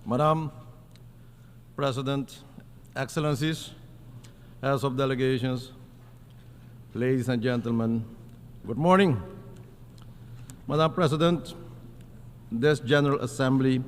Madam President, Excellencies, Heads of Delegations, ladies and gentlemen, good morning. Madam President, this General Assembly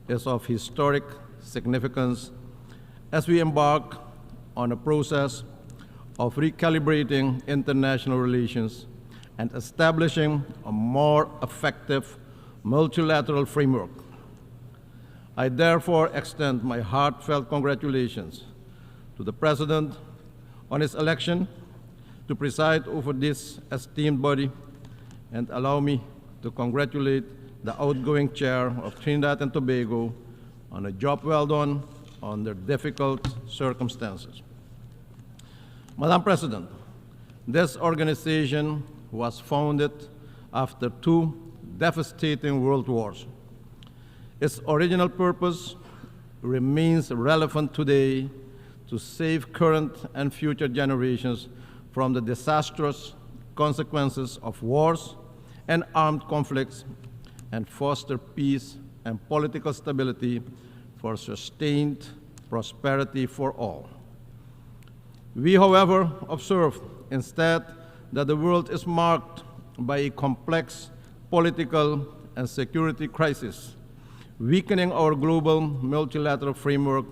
is of historic significance as we embark on a process of recalibrating international relations and establishing a more effective multilateral framework. I therefore extend my heartfelt congratulations to the President on his election to preside over this esteemed body, and allow me to congratulate the outgoing Chair of Trinidad and Tobago on a job well done under difficult circumstances. Madam President, this organization was founded after two devastating world wars. Its original purpose remains relevant today to save current and future generations from the disastrous consequences of wars and armed conflicts and foster peace and political stability for sustained prosperity for all. We, however, observe instead that the world is marked by a complex political and security crisis, weakening our global multilateral framework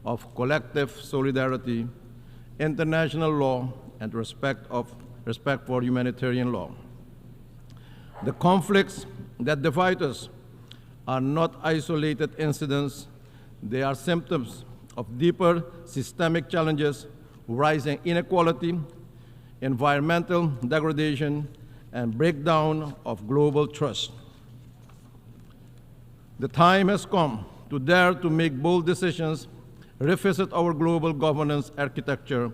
of collective solidarity, international law, and respect for humanitarian law. The conflicts that divide us are not isolated incidents. They are symptoms of deeper systemic challenges, rising inequality, environmental degradation, and breakdown of global trust. The time has come to dare to make bold decisions, revisit our global governance architecture,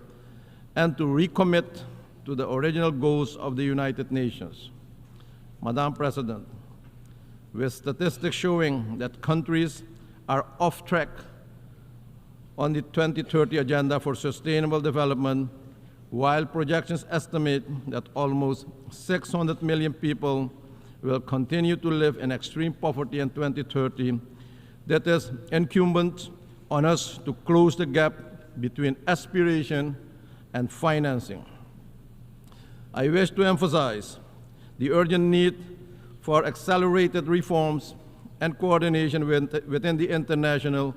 and to recommit to the original goals of the United Nations. Madam President, with statistics showing that countries are off track on the 2030 Agenda for Sustainable Development, while projections estimate that almost 600 million people will continue to live in extreme poverty in 2030, that is incumbent on us to close the gap between aspiration and financing. I wish to emphasize the urgent need for accelerated reforms and coordination within the international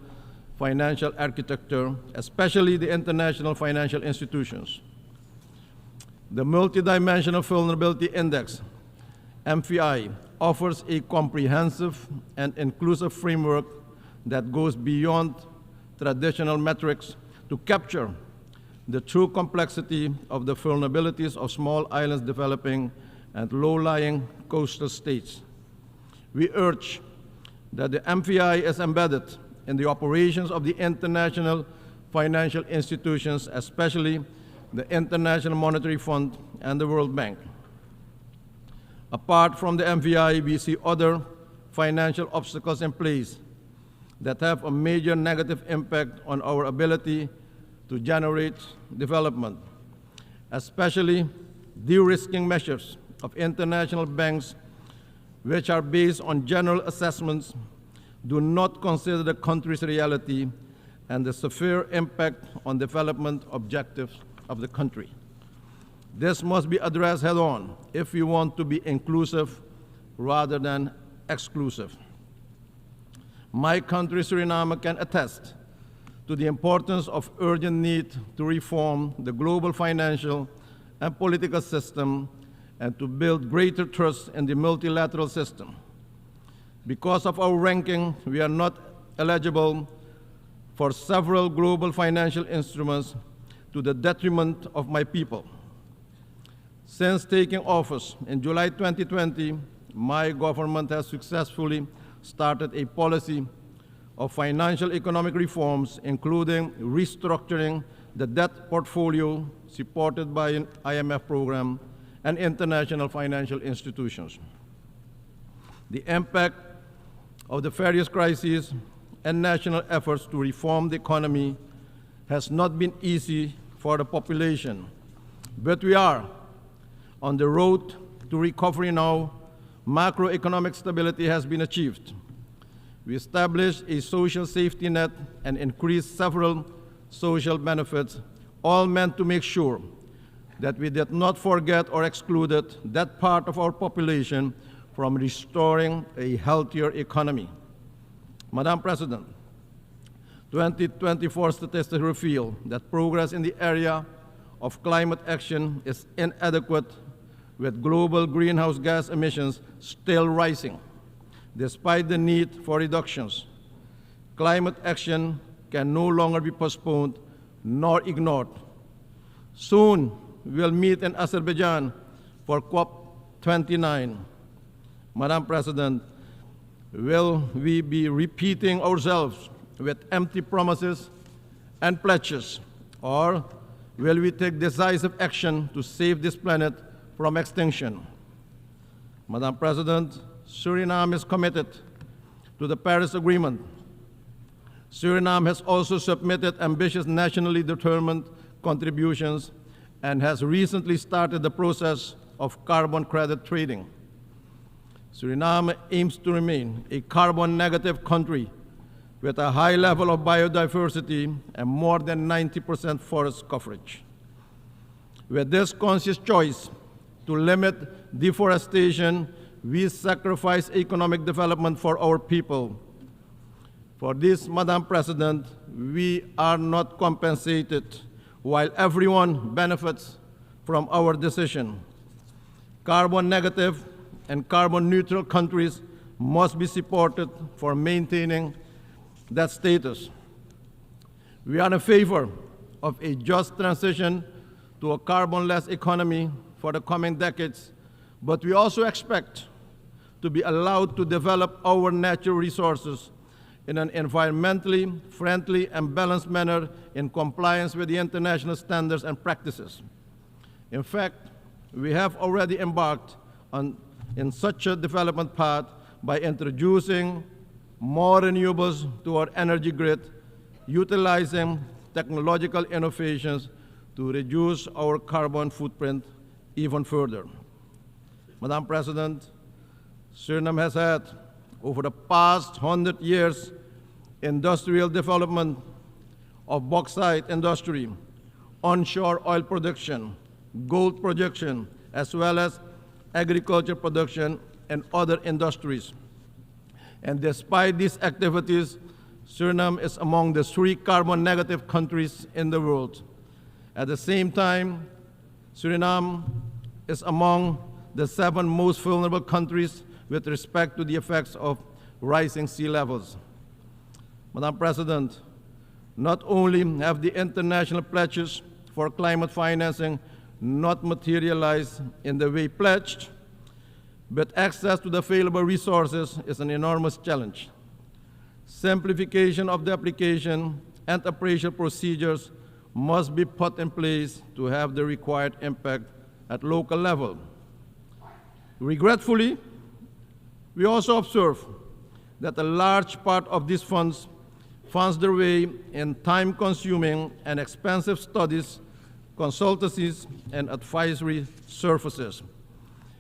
financial architecture, especially the international financial institutions. The Multidimensional Vulnerability Index, MVI, offers a comprehensive and inclusive framework that goes beyond traditional metrics to capture the true complexity of the vulnerabilities of small islands developing and low-lying coastal states. We urge that the MVI is embedded in the operations of the international financial institutions, especially the International Monetary Fund and the World Bank. Apart from the MVI, we see other financial obstacles in place that have a major negative impact on our ability to generate development, especially de-risking measures of international banks, which are based on general assessments, do not consider the country's reality and the severe impact on development objectives of the country. This must be addressed head-on if we want to be inclusive rather than exclusive. My country, Suriname, can attest to the importance of urgent need to reform the global financial and political system and to build greater trust in the multilateral system. Because of our ranking, we are not eligible for several global financial instruments to the detriment of my people. Since taking office in July 2020, my government has successfully started a policy of financial economic reforms, including restructuring the debt portfolio supported by an IMF program and international financial institutions. The impact of the various crises and national efforts to reform the economy has not been easy for the population, but we are on the road to recovery now. Macroeconomic stability has been achieved. We established a social safety net and increased several social benefits, all meant to make sure that we did not forget or excluded that part of our population from restoring a healthier economy. Madam President, 2024 statistics reveal that progress in the area of climate action is inadequate, with global greenhouse gas emissions still rising. Despite the need for reductions, climate action can no longer be postponed nor ignored. Soon, we'll meet in Azerbaijan for COP29. Madam President, will we be repeating ourselves with empty promises and pledges, or will we take decisive action to save this planet from extinction? Madam President, Suriname is committed to the Paris Agreement. Suriname has also submitted ambitious nationally determined contributions and has recently started the process of carbon credit trading. Suriname aims to remain a carbon negative country with a high level of biodiversity and more than 90% forest coverage. With this conscious choice to limit deforestation, we sacrifice economic development for our people. For this, Madam President, we are not compensated while everyone benefits from our decision. Carbon negative and carbon neutral countries must be supported for maintaining that status. We are in favor of a just transition to a carbon-less economy for the coming decades, but we also expect to be allowed to develop our natural resources in an environmentally friendly and balanced manner in compliance with the international standards and practices. In fact, we have already embarked in such a development path by introducing more renewables to our energy grid, utilizing technological innovations to reduce our carbon footprint even further. Madam President, Suriname has had, over the past 100 years, industrial development of bauxite industry, onshore oil production, gold production, as well as agriculture production and other industries. And despite these activities, Suriname is among the 3 carbon negative countries in the world. At the same time, Suriname is among the 7 most vulnerable countries with respect to the effects of rising sea levels. Madam President, not only have the international pledges for climate financing not materialized in the way pledged, but access to the available resources is an enormous challenge. Simplification of the application and appraisal procedures must be put in place to have the required impact at local level. Regretfully, we also observe that a large part of these funds finds their way in time-consuming and expensive studies, consultancies, and advisory services.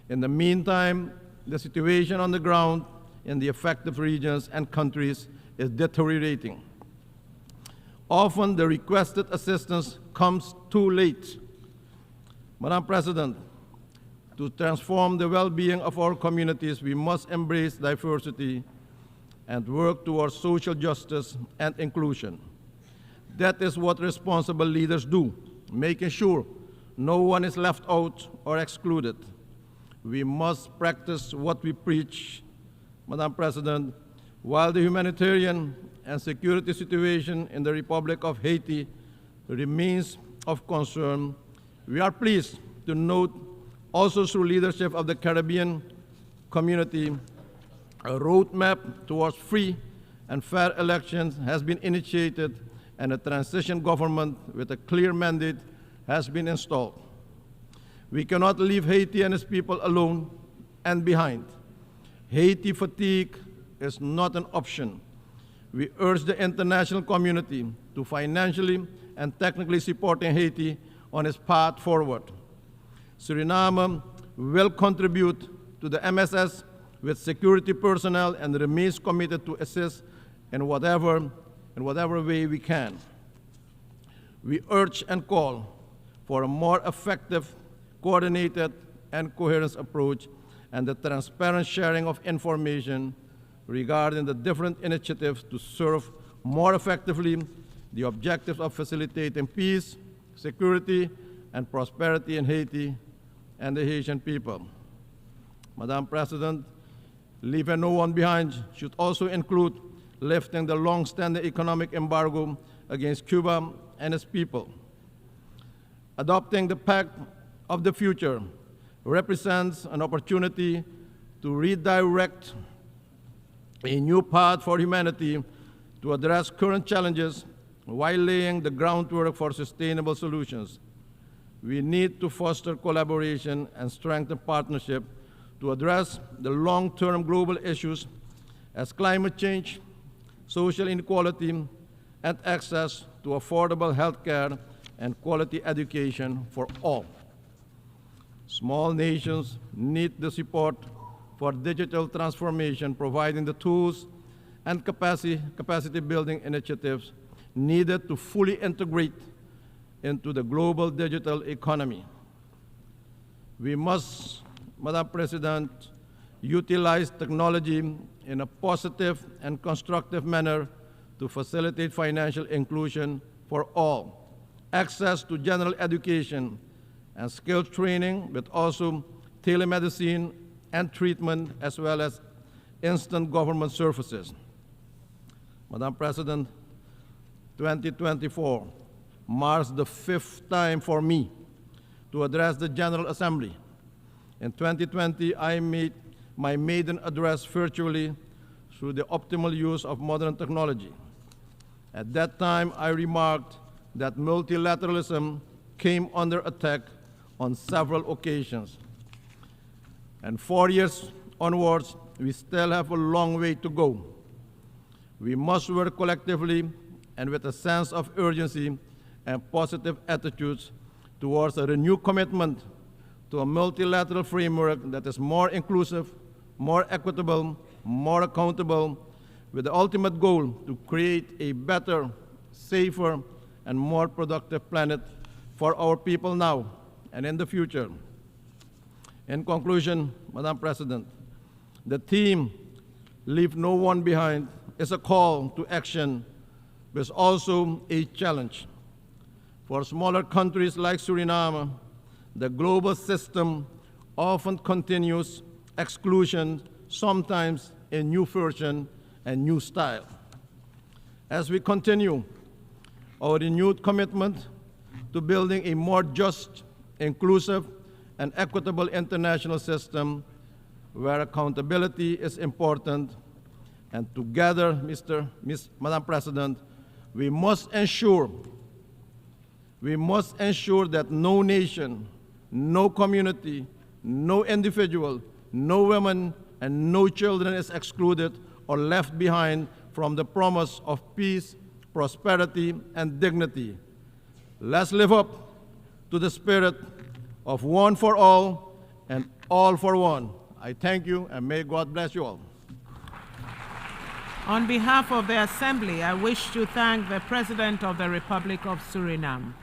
In the meantime, the situation on the ground in the affected regions and countries is deteriorating. Often, the requested assistance comes too late. Madam President, to transform the well-being of our communities, we must embrace diversity and work towards social justice and inclusion. That is what responsible leaders do, making sure no one is left out or excluded. We must practice what we preach. Madam President, while the humanitarian and security situation in the Republic of Haiti remains of concern, we are pleased to note also through leadership of the Caribbean community, a roadmap towards free and fair elections has been initiated and a transition government with a clear mandate has been installed. We cannot leave Haiti and its people alone and behind. Haiti fatigue is not an option. We urge the international community to financially and technically support Haiti on its path forward. Suriname will contribute to the MSS with security personnel and remains committed to assist in whatever way we can. We urge and call for a more effective, coordinated, and coherent approach and the transparent sharing of information regarding the different initiatives to serve more effectively the objectives of facilitating peace, security, and prosperity in Haiti and the Haitian people. Madam President, leaving no one behind should also include lifting the long-standing economic embargo against Cuba and its people. Adopting the Pact of the Future represents an opportunity to redirect a new path for humanity to address current challenges while laying the groundwork for sustainable solutions. We need to foster collaboration and strengthen partnership to address the long-term global issues as climate change, social inequality, and access to affordable health care and quality education for all. Small nations need the support for digital transformation, providing the tools and capacity building initiatives needed to fully integrate into the global digital economy. We must, Madam President, utilize technology in a positive and constructive manner to facilitate financial inclusion for all, access to general education and skills training, but also telemedicine and treatment, as well as instant government services. Madam President, 2024 marks the 5th time for me to address the General Assembly. In 2020, I made my maiden address virtually through the optimal use of modern technology. At that time, I remarked that multilateralism came under attack on several occasions. And 4 years onwards, we still have a long way to go. We must work collectively and with a sense of urgency and positive attitudes towards a renewed commitment to a multilateral framework that is more inclusive, more equitable, more accountable, with the ultimate goal to create a better, safer, and more productive planet for our people now and in the future. In conclusion, Madam President, the theme, Leave No One Behind, is a call to action, but is also a challenge. For smaller countries like Suriname, the global system often continues exclusion, sometimes in new version and new style. As we continue our renewed commitment to building a more just, inclusive, and equitable international system where accountability is important, and together, Madam President, we must ensure that no nation, no community, no individual, no woman, and no children is excluded or left behind from the promise of peace, prosperity, and dignity. Let's live up to the spirit of one for all and all for one. I thank you, and may God bless you all. On behalf of the Assembly, I wish to thank the President of the Republic of Suriname.